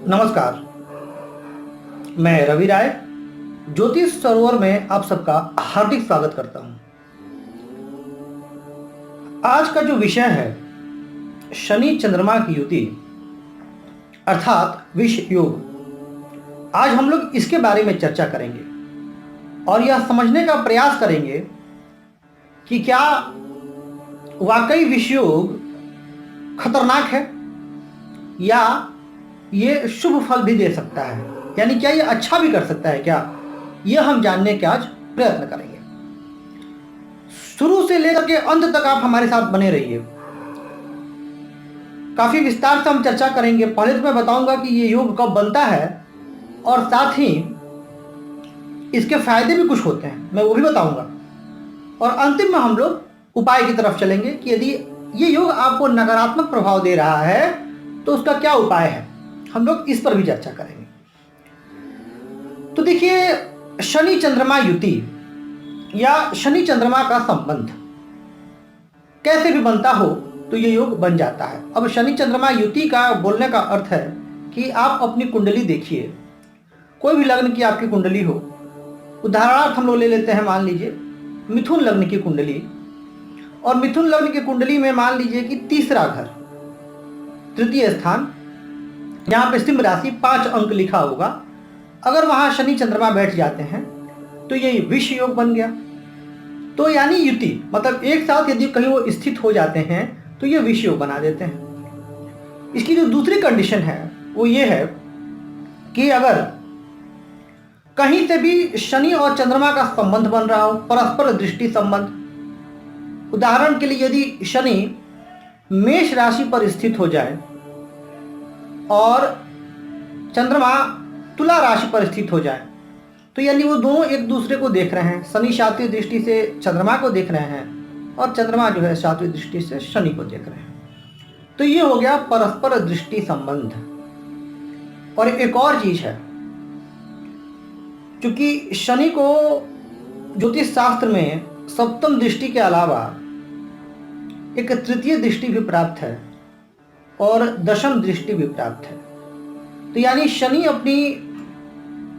नमस्कार। मैं रवि राय ज्योतिष सरोवर में आप सबका हार्दिक स्वागत करता हूं। आज का जो विषय है शनि चंद्रमा की युति अर्थात विष योग। आज हम लोग इसके बारे में चर्चा करेंगे और यह समझने का प्रयास करेंगे कि क्या वाकई विष योग खतरनाक है या ये शुभ फल भी दे सकता है, यानी क्या ये अच्छा भी कर सकता है क्या, यह हम जानने के आज प्रयत्न करेंगे। शुरू से लेकर के अंत तक आप हमारे साथ बने रहिए। काफी विस्तार से हम चर्चा करेंगे। पहले तो मैं बताऊंगा कि ये योग कब बनता है और साथ ही इसके फायदे भी कुछ होते हैं, मैं वो भी बताऊंगा। और अंतिम में हम लोग उपाय की तरफ चलेंगे कि यदि ये योग आपको नकारात्मक प्रभाव दे रहा है तो उसका क्या उपाय है, हम लोग इस पर भी चर्चा करेंगे। तो देखिए, शनि चंद्रमा युति या शनि चंद्रमा का संबंध कैसे भी बनता हो तो ये योग बन जाता है। अब शनि चंद्रमा युति का बोलने का अर्थ है कि आप अपनी कुंडली देखिए, कोई भी लग्न की आपकी कुंडली हो। उदाहरणार्थ हम लोग ले लेते हैं, मान लीजिए मिथुन लग्न की कुंडली, और मिथुन लग्न की कुंडली में मान लीजिए कि तीसरा घर, तृतीय स्थान, यहाँ पे सिंह राशि 5 अंक लिखा होगा। अगर वहां शनि चंद्रमा बैठ जाते हैं तो ये विष योग बन गया। तो यानी युति मतलब एक साथ यदि कहीं वो स्थित हो जाते हैं तो ये विष योग बना देते हैं। इसकी जो दूसरी कंडीशन है वो ये है कि अगर कहीं से भी शनि और चंद्रमा का संबंध बन रहा हो, परस्पर दृष्टि संबंध। उदाहरण के लिए यदि शनि मेष राशि पर स्थित हो जाए और चंद्रमा तुला राशि पर स्थित हो जाए, तो यानी वो दोनों एक दूसरे को देख रहे हैं। शनि सातवीं दृष्टि से चंद्रमा को देख रहे हैं और चंद्रमा जो है सातवीं दृष्टि से शनि को देख रहे हैं। तो ये हो गया परस्पर दृष्टि संबंध। और एक और चीज है, क्योंकि शनि को ज्योतिष शास्त्र में सप्तम दृष्टि के अलावा एक तृतीय दृष्टि भी प्राप्त है और दशम दृष्टि भी प्राप्त है। तो यानी शनि अपनी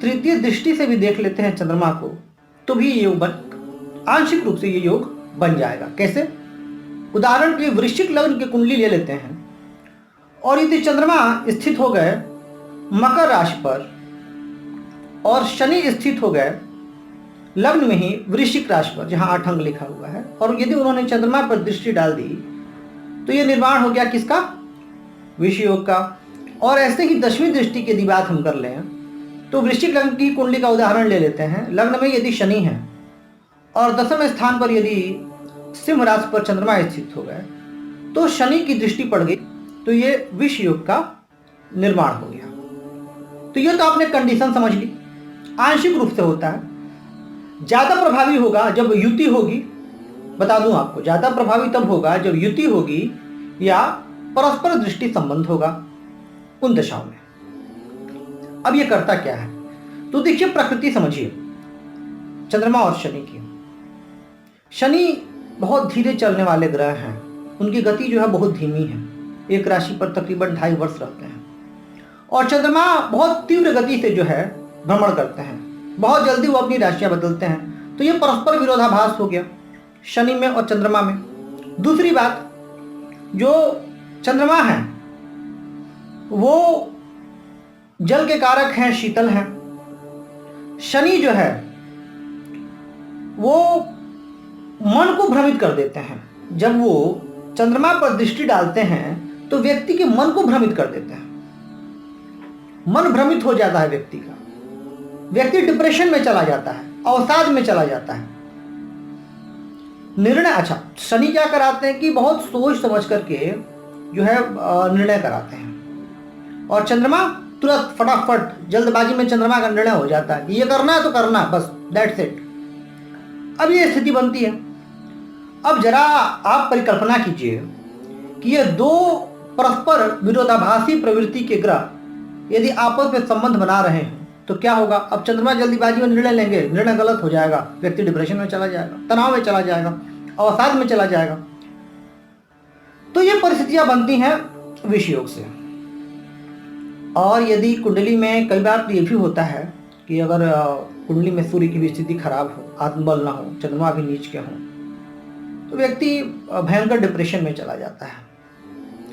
तृतीय दृष्टि से भी देख लेते हैं चंद्रमा को, तो भी ये योग आंशिक रूप से ये योग बन जाएगा। कैसे? उदाहरण के लिए वृश्चिक लग्न की कुंडली ले लेते हैं और यदि चंद्रमा स्थित हो गए मकर राशि पर और शनि स्थित हो गए लग्न में ही वृश्चिक राशि पर जहां 8 अंक लिखा हुआ है, और यदि उन्होंने चंद्रमा पर दृष्टि डाल दी तो यह निर्माण हो गया किसका? विष योग का। और ऐसे ही दशवीं दृष्टि की यदि बात हम कर लें तो वृश्चिक लग्न की कुंडली का उदाहरण ले लेते हैं। लग्न में यदि शनि है और दशम स्थान पर यदि सिंह राशि पर चंद्रमा स्थित हो गए तो शनि की दृष्टि पड़ गई, तो ये विष योग का निर्माण हो गया। तो ये तो आपने कंडीशन समझ ली। आंशिक रूप से होता है, ज्यादा प्रभावी होगा जब युति होगी। बता दूं आपको, ज्यादा प्रभावी तब होगा जब युति होगी या परस्पर दृष्टि संबंध होगा, उन दशाओं में। अब ये करता क्या है? तो देखिए, प्रकृति समझिए चंद्रमा और शनि की। शनि बहुत धीरे चलने वाले ग्रह हैं, उनकी गति जो है बहुत धीमी है, एक राशि पर तकरीबन 2.5 वर्ष रहते हैं। और चंद्रमा बहुत तीव्र गति से जो है भ्रमण करते हैं, बहुत जल्दी वो अपनी राशियां बदलते हैं। तो ये परस्पर विरोधाभास हो गया शनि में और चंद्रमा में। दूसरी बात, जो चंद्रमा है वो जल के कारक हैं, शीतल हैं। शनि जो है वो मन को भ्रमित कर देते हैं। जब वो चंद्रमा पर दृष्टि डालते हैं तो व्यक्ति के मन को भ्रमित कर देते हैं, मन भ्रमित हो जाता है व्यक्ति का, व्यक्ति डिप्रेशन में चला जाता है, अवसाद में चला जाता है। निर्णय, अच्छा शनि क्या कराते हैं कि बहुत सोच समझ करके जो है निर्णय कराते हैं, और चंद्रमा तुरंत फटाफट जल्दबाजी में चंद्रमा का निर्णय हो जाता है, ये करना है तो करना, बस दैट्स इट। अब ये स्थिति बनती है। अब जरा आप परिकल्पना कीजिए कि ये दो परस्पर विरोधाभासी प्रवृत्ति के ग्रह यदि आपस में संबंध बना रहे हैं तो क्या होगा? अब चंद्रमा जल्दबाजी में निर्णय लेंगे, निर्णय गलत हो जाएगा, व्यक्ति डिप्रेशन में चला जाएगा, तनाव में चला जाएगा, अवसाद में चला जाएगा। तो ये परिस्थितियां बनती हैं विष योग से। और यदि कुंडली में कई बार ये भी होता है कि अगर कुंडली में सूर्य की भी स्थिति खराब हो, आत्मबल ना हो, चंद्रमा भी नीच के हों, तो व्यक्ति भयंकर डिप्रेशन में चला जाता है,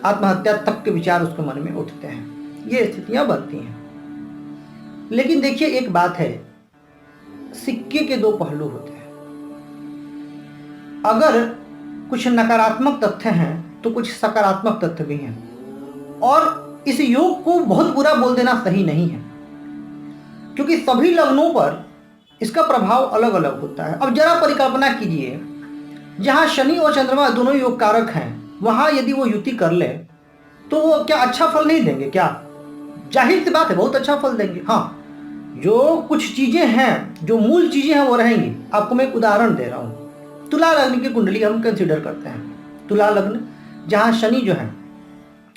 आत्महत्या तक के विचार उसके मन में उठते हैं, ये स्थितियां बनती हैं। लेकिन देखिए एक बात है, सिक्के के दो पहलू होते हैं। अगर कुछ नकारात्मक तथ्य हैं तो कुछ सकारात्मक तथ्य भी हैं, और इस योग को बहुत बुरा बोल देना सही नहीं है, क्योंकि सभी लग्नों पर इसका प्रभाव अलग अलग होता है। अब जरा परिकल्पना कीजिए, जहां शनि और चंद्रमा दोनों योग कारक हैं, वहां यदि वो युति कर ले तो वो क्या अच्छा फल नहीं देंगे? क्या जाहिर सी बात है, बहुत अच्छा फल देंगे। हाँ, जो कुछ चीजें हैं, जो मूल चीजें हैं वो रहेंगी। आपको मैं एक उदाहरण दे रहा हूं। तुला लग्न की कुंडली हम कंसिडर करते हैं। तुला लग्न जहां शनि जो है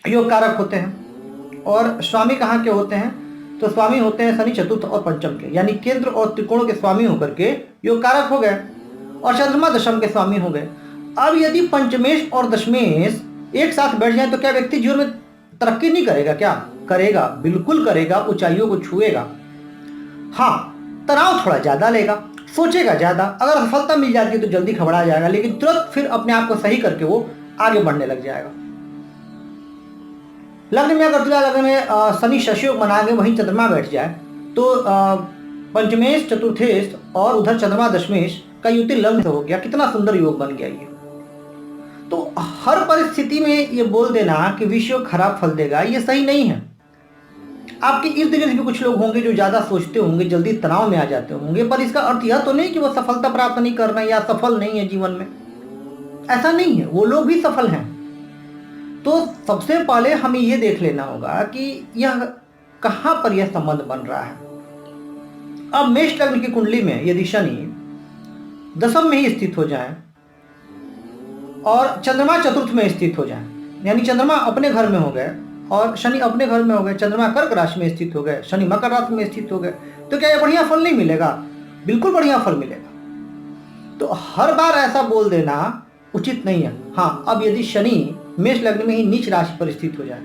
योग कारक होते हैं, और स्वामी कहाँ के होते हैं? तो स्वामी होते हैं शनि चतुर्थ और पंचम के, यानी केंद्र और त्रिकोण के स्वामी होकर के योग कारक हो गए, और चंद्रमा दशम के स्वामी हो गए। अब यदि पंचमेश और दशमेश एक साथ बैठ जाए तो क्या व्यक्ति जीवन में तरक्की नहीं करेगा? क्या करेगा? बिल्कुल करेगा, ऊंचाइयों को छुएगा। हाँ, तनाव थोड़ा ज्यादा लेगा, सोचेगा ज्यादा। अगर सफलता मिल जाती है तो जल्दी घबरा जाएगा, लेकिन तुरंत फिर अपने आप को सही करके वो आगे बढ़ने लग जाएगा। लग्न में अगर तुला लग्न में शनि शशि योग बना के वहीं चंद्रमा बैठ जाए तो पंचमेश चतुर्थेश और उधर चंद्रमा दशमेश का युति लग्न से हो गया। कितना सुंदर योग बन गया ये। तो हर परिस्थिति में ये बोल देना कि विषय खराब फल देगा, ये सही नहीं है। आपके इर्द गिर्द भी कुछ लोग होंगे जो ज्यादा सोचते होंगे, जल्दी तनाव में आ जाते होंगे, पर इसका अर्थ यह तो नहीं कि वो सफलता प्राप्त नहीं कर रहे हैं या सफल नहीं है जीवन में। ऐसा नहीं है, वो लोग भी सफल हैं। तो सबसे पहले हमें ये देख लेना होगा कि यह कहां पर यह संबंध बन रहा है। अब मेष लग्न की कुंडली में यदि शनि दशम में ही स्थित हो जाए और चंद्रमा चतुर्थ में स्थित हो जाए, यानी चंद्रमा अपने घर में हो गए और शनि अपने घर में हो गए, चंद्रमा कर्क राशि में स्थित हो गए, शनि मकर राशि में स्थित हो गए, तो क्या यह बढ़िया फल नहीं मिलेगा? बिल्कुल बढ़िया फल मिलेगा। तो हर बार ऐसा बोल देना उचित नहीं है। हाँ, अब यदि शनि मेष लग्न में ही नीच राशि पर स्थित हो जाए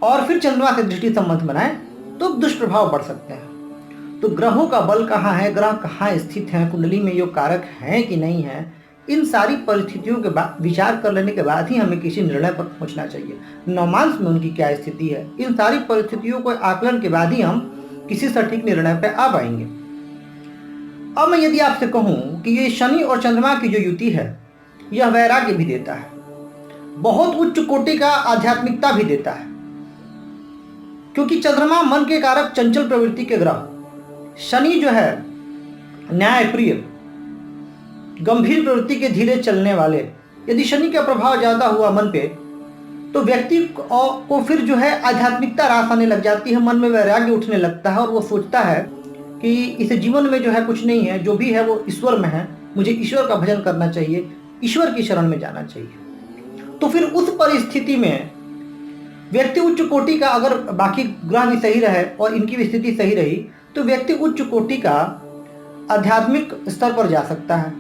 और फिर चंद्रमा से दृष्टि संबंध बनाए तो दुष्प्रभाव बढ़ सकते हैं। तो ग्रहों का बल कहाँ है, ग्रह कहाँ स्थित है, कुंडली में योग कारक हैं कि नहीं है, इन सारी परिस्थितियों के बाद विचार कर लेने के बाद ही हमें किसी निर्णय पर पहुंचना चाहिए। नवमांश में उनकी क्या स्थिति है, इन सारी परिस्थितियों को आकलन के बाद ही हम किसी सटीक निर्णय पर आ पाएंगे। अब मैं यदि आपसे कहूं कि ये शनि और चंद्रमा की जो युति है यह वैराग्य भी देता है, बहुत उच्च कोटि का आध्यात्मिकता भी देता है, क्योंकि चंद्रमा मन के कारक चंचल प्रवृत्ति के ग्रह, शनि जो है न्याय प्रिय गंभीर प्रवृत्ति के धीरे चलने वाले। यदि शनि का प्रभाव ज्यादा हुआ मन पे तो व्यक्ति को फिर जो है आध्यात्मिकता रास आने लग जाती है, मन में वैराग्य उठने लगता है और वो सोचता है कि इस जीवन में जो है कुछ नहीं है, जो भी है वो ईश्वर में है, मुझे ईश्वर का भजन करना चाहिए, ईश्वर की शरण में जाना चाहिए। तो फिर उस परिस्थिति में व्यक्ति उच्च कोटि का, अगर बाकी ग्रह भी सही रहे और इनकी भी स्थिति सही रही तो व्यक्ति उच्च कोटि का आध्यात्मिक स्तर पर जा सकता है।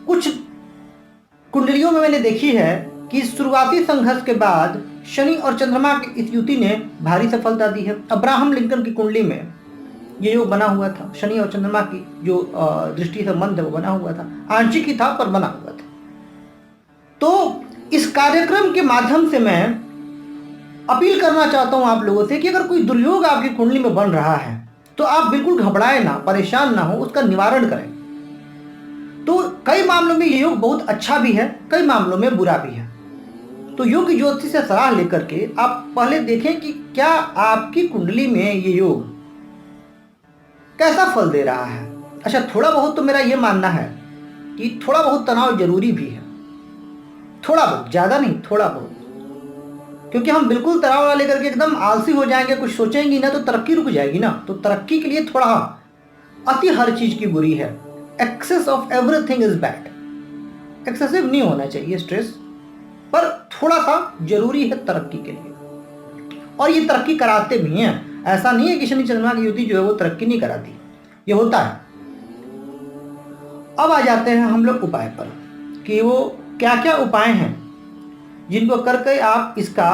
कुछ कुंडलियों में मैंने देखी है कि शुरुआती संघर्ष के बाद शनि और चंद्रमा की इस युति ने भारी सफलता दी है। अब्राहम लिंकन की कुंडली में ये योग बना हुआ था, शनि और चंद्रमा की जो दृष्टि संबंध है वो बना हुआ था, आंशिक ही था पर बना हुआ था। तो इस कार्यक्रम के माध्यम से मैं अपील करना चाहता हूं आप लोगों से कि अगर कोई दुर्योग आपकी कुंडली में बन रहा है तो आप बिल्कुल घबराए ना, परेशान ना हो, उसका निवारण करें। तो कई मामलों में ये योग बहुत अच्छा भी है, कई मामलों में बुरा भी है। तो योग ज्योतिष से सलाह लेकर के आप पहले देखें कि क्या आपकी कुंडली में ये योग कैसा फल दे रहा है। अच्छा, थोड़ा बहुत तो मेरा ये मानना है कि थोड़ा बहुत तनाव जरूरी भी है, थोड़ा बहुत, ज्यादा नहीं, थोड़ा बहुत, क्योंकि हम बिल्कुल तनाव ना लेकर के एकदम आलसी हो जाएंगे, कुछ सोचेंगे ना तो तरक्की रुक जाएगी ना। तो तरक्की के लिए थोड़ा, अति हर चीज की बुरी है, excess of everything is bad. Excessive नहीं होना चाहिए स्ट्रेस, पर थोड़ा सा जरूरी है तरक्की के लिए, और ये तरक्की कराते भी हैं। ऐसा नहीं है कि शनि चंद्रमा की युति जो है वो तरक्की नहीं कराती, ये होता है। अब आ जाते हैं हम लोग उपाय पर कि वो क्या क्या उपाय हैं जिनको करके आप इसका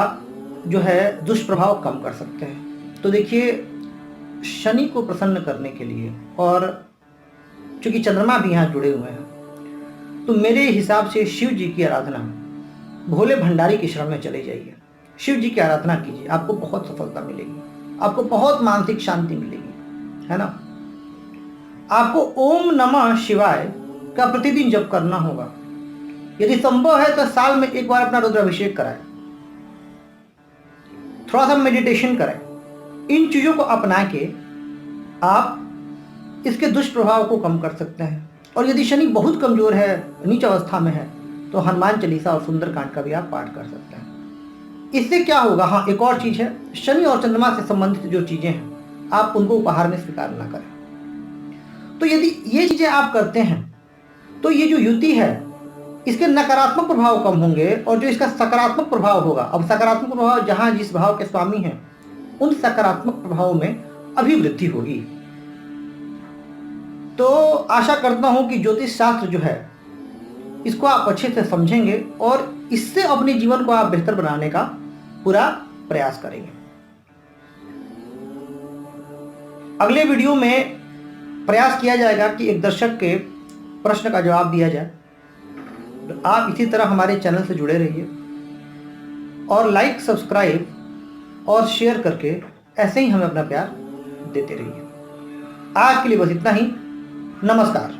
जो है दुष्प्रभाव कम कर सकते हैं। तो देखिए, शनि को प्रसन्न करने के लिए, और चूंकि चंद्रमा भी यहाँ जुड़े हुए हैं, तो मेरे हिसाब से शिव जी की आराधना, भोले भंडारी की शरण में चले जाइए, शिव जी की आराधना कीजिए, आपको बहुत सफलता मिलेगी, आपको बहुत मानसिक शांति मिलेगी, है ना। आपको ओम नमः शिवाय का प्रतिदिन जप करना होगा। यदि संभव है तो साल में एक बार अपना रुद्राभिषेक कराएं, थोड़ा सा मेडिटेशन करें। इन चीजों को अपना के आप इसके दुष्प्रभाव को कम कर सकते हैं। और यदि शनि बहुत कमजोर है, नीच अवस्था में है, तो हनुमान चालीसा और सुंदरकांड का भी आप पाठ कर सकते हैं। इससे क्या होगा, हाँ एक और चीज है, शनि और चंद्रमा से संबंधित जो चीजें हैं आप उनको उपहार में स्वीकार ना करें। तो यदि ये चीजें आप करते हैं तो ये जो युति है इसके नकारात्मक प्रभाव कम होंगे, और जो इसका सकारात्मक प्रभाव होगा, अब सकारात्मक प्रभाव जहां जिस भाव के स्वामी हैं उन सकारात्मक प्रभावों में अभिवृद्धि होगी। तो आशा करता हूं कि ज्योतिष शास्त्र जो है इसको आप अच्छे से समझेंगे और इससे अपने जीवन को आप बेहतर बनाने का पूरा प्रयास करेंगे। अगले वीडियो में प्रयास किया जाएगा कि एक दर्शक के प्रश्न का जवाब दिया जाए। तो आप इसी तरह हमारे चैनल से जुड़े रहिए और लाइक, सब्सक्राइब और शेयर करके ऐसे ही हमें अपना प्यार देते रहिए। आज के लिए बस इतना ही। नमस्कार।